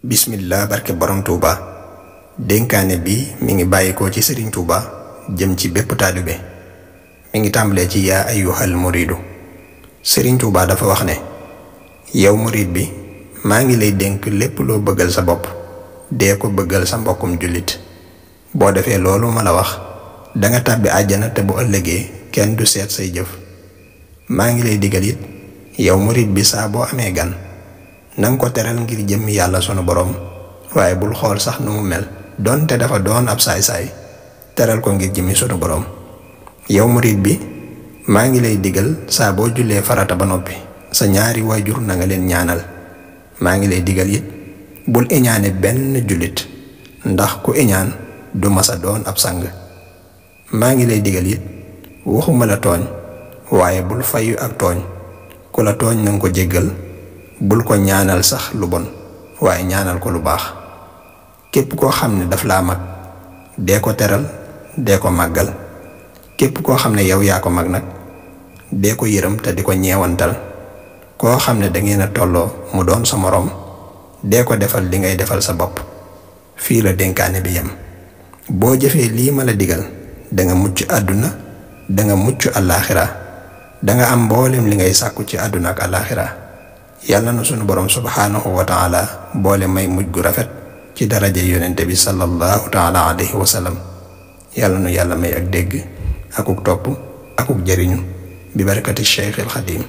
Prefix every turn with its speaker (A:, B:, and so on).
A: bismillah barke borom Touba dénkaane bi mi ngi bàyyikoo ci Serigne Touba jëm ci bépp taalibe mi ngi tàmbalee ci yaa ayyuhal muridu. Serigne Touba dafa wax ne yow murid bi maa ngi lay dénk lépp loo bëggal sa bopp dee ko bëggal sa mbokkum jullit. boo defee loolu ma la wax danga tàbbi àjjana te bu ëllëgee kenn du seet say jëf. maa ngi lay digal it yow murid bi saa boo amee gan nanga ko teral ngir jëmmi yàlla sunu borom waaye bul xool sax nu mu mel donte dafa doon ab saay-saay teral ko ngir jëmmi sunu borom. yow murid bi maa ngi lay digal saa boo jullee farata ba noppi sa ñaari waajur na nga leen ñaanal. maa ngi lay digal it bul iñaane benn jullit ndax ku iñaan du masa doon ab sang. maa ngi lay digal it waxuma la tooñ waaye bul fayu ak tooñ. ku la tooñ nanga ko jéggal bul ko ñaanal sax lu bon waaye ñaanal ko lu baax. képp koo xam ne daf laa mag dee ko teral dee ko màggal. képp koo xam ne yow yaa ko mag nag dee ko yërëm te di ko ñeewantal. koo xam ne dangeen a tolloo mu doon sa moroom dee ko defal li ngay defal sa bopp. fii la dénkaane bi yem. boo jëfee lii ma la digal danga mucc àdduna danga mucc àllaaxira danga am mboolem li ngay sàkku ci àdduna ak àllaaxira. yàlla na sunu borom subhaanahu wa taala boole may mujj gu rafet ci daraja yonente bi sallallahu taala alayhi wa sallam. yàlla nu yàlla may ak dégg akuk topp akuk jëriñu bi barakati Cheikh al Xadim.